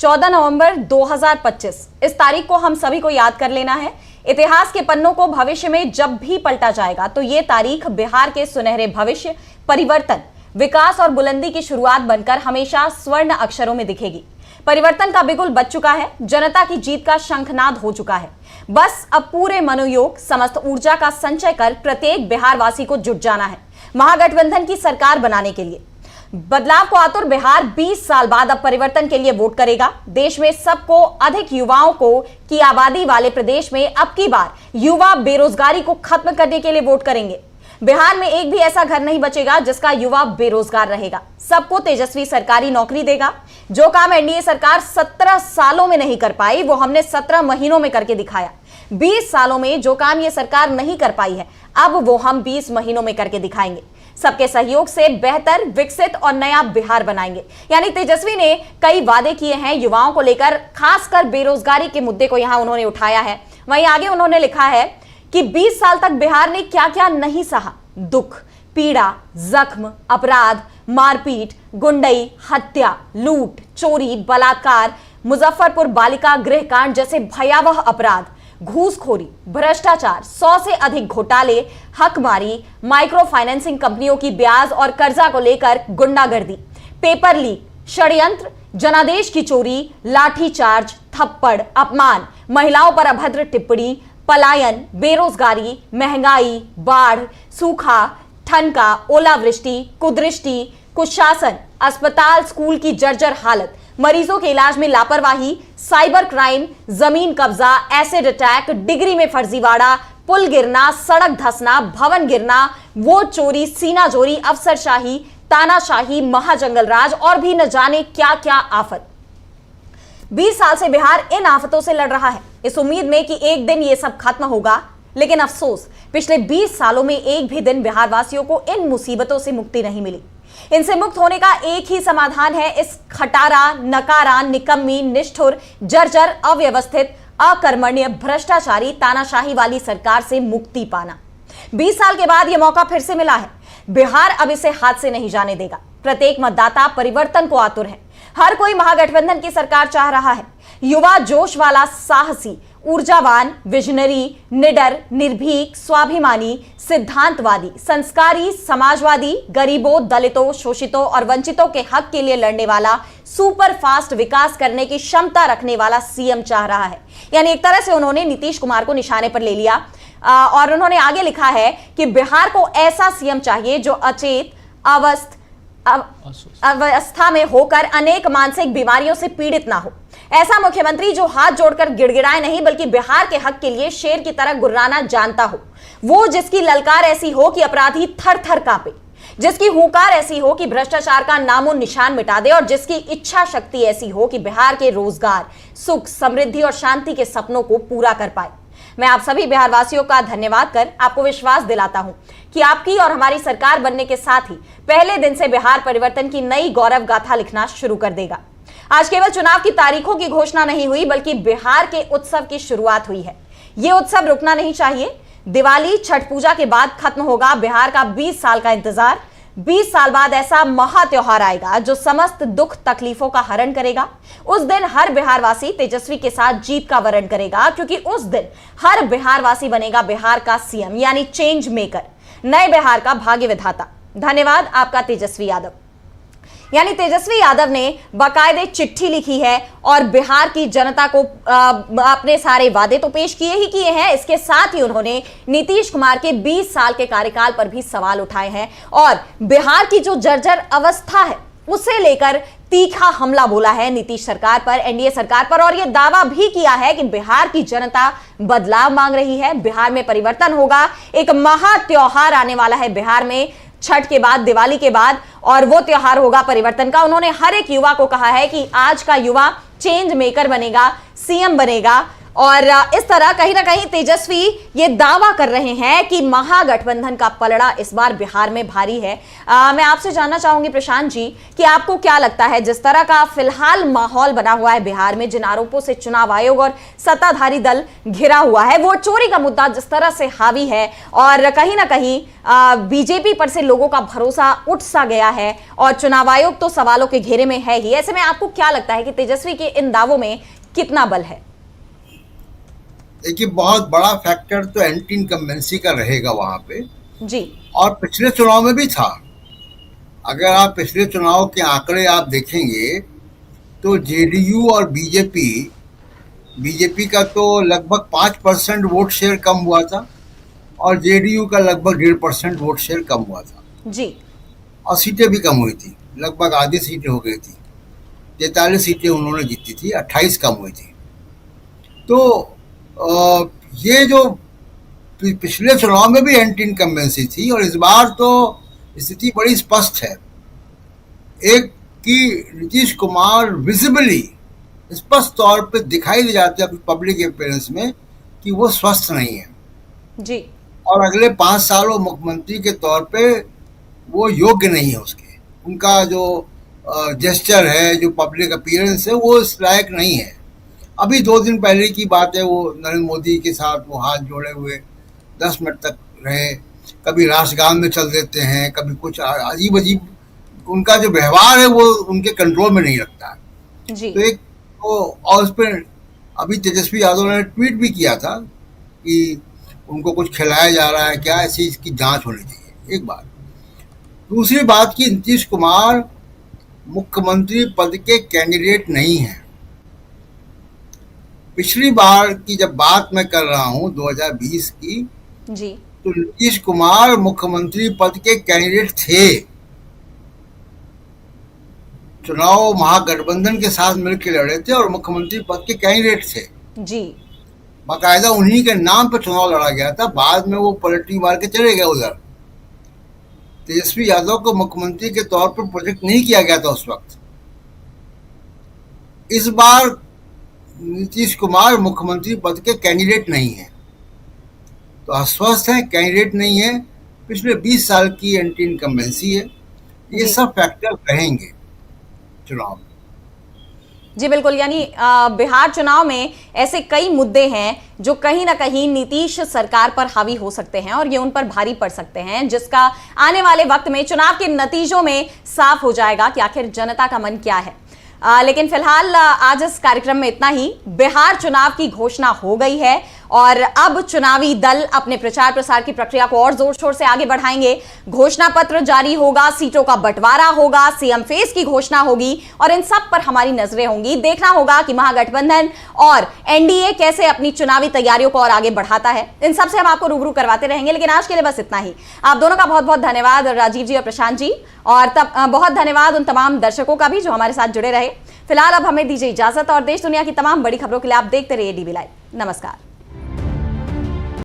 14 नवंबर 2025 इस तारीख को हम सभी को याद कर लेना है। इतिहास के पन्नों को भविष्य में जब भी पलटा जाएगा तो ये तारीख बिहार के सुनहरे भविष्य, परिवर्तन, विकास और बुलंदी की शुरुआत बनकर हमेशा स्वर्ण अक्षरों में दिखेगी। परिवर्तन का बिगुल बज चुका है, जनता की जीत का शंखनाद हो चुका है। बस अब पूरे मनोयोग, समस्त ऊर्जा का संचय कर प्रत्येक बिहार वासी को जुट जाना है महागठबंधन की सरकार बनाने के लिए। बदलाव को आतुर बिहार 20 साल बाद अब परिवर्तन के लिए वोट करेगा। देश में सबको अधिक युवाओं को की आबादी वाले प्रदेश में अब की बार युवा बेरोजगारी को खत्म करने के लिए वोट करेंगे। बिहार में एक भी ऐसा घर नहीं बचेगा जिसका युवा बेरोजगार रहेगा। सबको तेजस्वी सरकारी नौकरी देगा। जो काम एनडीए सरकार 17 सालों में नहीं कर पाई वो हमने 17 महीनों में करके दिखाया। 20 सालों में जो काम ये सरकार नहीं कर पाई है अब वो हम 20 महीनों में करके दिखाएंगे। सबके सहयोग से बेहतर, विकसित और नया बिहार बनाएंगे। यानी तेजस्वी ने कई वादे किए हैं युवाओं को लेकर, खासकर बेरोजगारी के मुद्दे को यहां उन्होंने उठाया है। वहीं आगे उन्होंने लिखा है कि 20 साल तक बिहार ने क्या क्या नहीं सहा, दुख, पीड़ा, जख्म, अपराध, मारपीट, गुंडई, हत्या, लूट, चोरी, बलात्कार, मुजफ्फरपुर बालिका गृह कांड जैसे भयावह अपराध, घूसखोरी, भ्रष्टाचार, 100 से अधिक घोटाले, हकमारी, माइक्रो फाइनेंसिंग कंपनियों की ब्याज और कर्जा को लेकर गुंडागर्दी, पेपर लीक, षड्यंत्र, जनादेश की चोरी, लाठीचार्ज, थप्पड़, अपमान, महिलाओं पर अभद्र टिप्पणी, पलायन, बेरोजगारी, महंगाई, बाढ़, सूखा, ठनका, ओलावृष्टि, कुदृष्टि, कुशासन, अस्पताल स्कूल की जर्जर हालत, मरीजों के इलाज में लापरवाही, साइबर क्राइम, जमीन कब्जा, एसिड अटैक, डिग्री में फर्जीवाड़ा, पुल गिरना, सड़क धंसना, भवन गिरना, वोट चोरी, सीना चोरी, अफसरशाही, तानाशाही, महाजंगल राज और भी न जाने क्या क्या आफत। 20 साल से बिहार इन आफतों से लड़ रहा है इस उम्मीद में कि एक दिन ये सब खत्म होगा, लेकिन अफसोस पिछले 20 सालों में एक भी दिन बिहार वासियों को इन मुसीबतों से मुक्ति नहीं मिली। इनसे मुक्त होने का एक ही समाधान है, इस खटारा, नकारा, निकम्मी, निष्ठुर, जर्जर, अव्यवस्थित, अकर्मण्य, भ्रष्टाचारी, तानाशाही वाली सरकार से मुक्ति पाना। 20 साल के बाद यह मौका फिर से मिला है। बिहार अब इसे हाथ से नहीं जाने देगा। प्रत्येक मतदाता परिवर्तन को आतुर है। हर कोई महागठबंधन की सरकार चाह रहा है। युवा जोश वाला, साहसी, ऊर्जावान, विजनरी, निडर, निर्भीक, स्वाभिमानी, सिद्धांतवादी, संस्कारी, समाजवादी, गरीबों, दलितों, शोषितों और वंचितों के हक के लिए लड़ने वाला, सुपर फास्ट विकास करने की क्षमता रखने वाला सीएम चाह रहा है। यानी एक तरह से उन्होंने नीतीश कुमार को निशाने पर ले लिया और उन्होंने आगे लिखा है कि बिहार को ऐसा सीएम चाहिए जो अचेत अवस्था में होकर अनेक मानसिक बीमारियों से पीड़ित ना हो। ऐसा मुख्यमंत्री जो हाथ जोड़कर गिड़गिड़ाए नहीं बल्कि बिहार के हक के लिए शेर की तरह गुर्राना जानता हो। वो जिसकी ललकार ऐसी हो कि अपराधी थर थर कांपे, जिसकी हुंकार ऐसी हो कि भ्रष्टाचार का नामो निशान मिटा दे और जिसकी इच्छा शक्ति ऐसी हो कि बिहार के रोजगार, सुख, समृद्धि और शांति के सपनों को पूरा कर पाए। मैं आप सभी बिहार वासियों का धन्यवाद कर आपको विश्वास दिलाता हूं कि आपकी और हमारी सरकार बनने के साथ ही पहले दिन से बिहार परिवर्तन की नई गौरव गाथा लिखना शुरू कर देगा। आज केवल चुनाव की तारीखों की घोषणा नहीं हुई बल्कि बिहार के उत्सव की शुरुआत हुई है। यह उत्सव रुकना नहीं चाहिए। दिवाली, छठ पूजा के बाद खत्म होगा बिहार का 20 साल का इंतजार। 20 साल बाद ऐसा महा त्योहार आएगा जो समस्त दुख तकलीफों का हरण करेगा। उस दिन हर बिहारवासी तेजस्वी के साथ जीत का वरण करेगा, क्योंकि उस दिन हर बिहारवासी बनेगा बिहार का सीएम यानी चेंज मेकर, नए बिहार का भाग्य विधाता। धन्यवाद आपका तेजस्वी यादव। यानी तेजस्वी यादव ने बाकायदे चिट्ठी लिखी है और बिहार की जनता को अपने सारे वादे तो पेश किए ही किए हैं, इसके साथ ही उन्होंने नीतीश कुमार के 20 साल के कार्यकाल पर भी सवाल उठाए हैं और बिहार की जो जर्जर अवस्था है उसे लेकर तीखा हमला बोला है नीतीश सरकार पर, एनडीए सरकार पर, और यह दावा भी किया है कि बिहार की जनता बदलाव मांग रही है, बिहार में परिवर्तन होगा, एक महा त्योहार आने वाला है बिहार में छठ के बाद, दिवाली के बाद, और वो त्योहार होगा परिवर्तन का। उन्होंने हर एक युवा को कहा है कि आज का युवा चेंज मेकर बनेगा, सीएम बनेगा। और इस तरह कहीं ना कहीं तेजस्वी ये दावा कर रहे हैं कि महागठबंधन का पलड़ा इस बार बिहार में भारी है। मैं आपसे जानना चाहूंगी प्रशांत जी कि आपको क्या लगता है, जिस तरह का फिलहाल माहौल बना हुआ है बिहार में, जिन आरोपों से चुनाव आयोग और सत्ताधारी दल घिरा हुआ है, वोट चोरी का मुद्दा जिस तरह से हावी है और कहीं ना कहीं बीजेपी पर से लोगों का भरोसा उठ सा गया है और चुनाव आयोग तो सवालों के घेरे में है ही, ऐसे में आपको क्या लगता है कि तेजस्वी के इन दावों में कितना बल है? देखिए, बहुत बड़ा फैक्टर तो एंटी इनकम्बेंसी का रहेगा वहां पे जी, और पिछले चुनाव में भी था। अगर आप पिछले चुनाव के आंकड़े आप देखेंगे तो जेडीयू और बीजेपी का तो लगभग 5% वोट शेयर कम हुआ था और जेडीयू का लगभग 1.5% वोट शेयर कम हुआ था जी, और सीटें भी कम हुई थी, लगभग आधी सीटें हो गई थी। 43 सीटें उन्होंने जीती थी, 28 कम हुई थी। तो ये जो पिछले चुनाव में भी एंटी इनकम्बेंसी थी और इस बार तो स्थिति बड़ी स्पष्ट है। एक कि नीतीश कुमार विजिबली स्पष्ट तौर पे दिखाई दे जाते हैं अपनी पब्लिक अपीयरेंस में कि वो स्वस्थ नहीं है जी, और अगले 5 सालों मुख्यमंत्री के तौर पे वो योग्य नहीं है। उनका जो जेस्चर है, जो पब्लिक अपीयरेंस है, वो इस लायक नहीं है। अभी 2 दिन पहले की बात है, वो नरेंद्र मोदी के साथ वो हाथ जोड़े हुए 10 मिनट तक रहे, कभी राष्ट्रगान में चल देते हैं, कभी कुछ अजीब अजीब, उनका जो व्यवहार है वो उनके कंट्रोल में नहीं लगता है जी। तो एक तो, और उस पर अभी तेजस्वी यादव ने ट्वीट भी किया था कि उनको कुछ खिलाया जा रहा है क्या, ऐसी इसकी जांच होनी चाहिए, एक बात। दूसरी बात कि नीतीश कुमार मुख्यमंत्री पद के कैंडिडेट नहीं है। पिछली बार की जब बात मैं कर रहा हूं 2020 की जी, तो नीतीश कुमार मुख्यमंत्री पद के कैंडिडेट थे, चुनाव महागठबंधन के साथ मिलकर लड़े थे और मुख्यमंत्री पद के कैंडिडेट थे जी, बाकायदा उन्हीं के नाम पर चुनाव लड़ा गया था। बाद में वो पलटी मार के चले गए उधर। तेजस्वी यादव को मुख्यमंत्री के तौर पर प्रोजेक्ट नहीं किया गया था उस वक्त। इस बार नीतीश कुमार मुख्यमंत्री पद के कैंडिडेट नहीं है, तो अस्वस्थ है, कैंडिडेट नहीं है, पिछले 20 साल की एंटी इनकम्बेंसी है, ये सब फैक्टर रहेंगे चुनाव। जी बिल्कुल, यानी बिहार चुनाव में ऐसे कई मुद्दे हैं जो कहीं ना कहीं नीतीश सरकार पर हावी हो सकते हैं और ये उन पर भारी पड़ सकते हैं, जिसका आने वाले वक्त में चुनाव के नतीजों में साफ हो जाएगा कि आखिर जनता का मन क्या है। लेकिन फिलहाल आज इस कार्यक्रम में इतना ही। बिहार चुनाव की घोषणा हो गई है और अब चुनावी दल अपने प्रचार प्रसार की प्रक्रिया को और जोर शोर से आगे बढ़ाएंगे। घोषणा पत्र जारी होगा, सीटों का बंटवारा होगा, सीएम फेस की घोषणा होगी और इन सब पर हमारी नजरें होंगी। देखना होगा कि महागठबंधन और एनडीए कैसे अपनी चुनावी तैयारियों को और आगे बढ़ाता है। इन सब से हम आपको रूबरू करवाते रहेंगे, लेकिन आज के लिए बस इतना ही। आप दोनों का बहुत बहुत धन्यवाद, राजीव जी और प्रशांत जी, और तब बहुत धन्यवाद उन तमाम दर्शकों का भी जो हमारे साथ जुड़े रहे। फिलहाल अब हमें दीजिए इजाजत और देश दुनिया की तमाम बड़ी खबरों के लिए आप देखते रहिए डीवी लाइव। नमस्कार।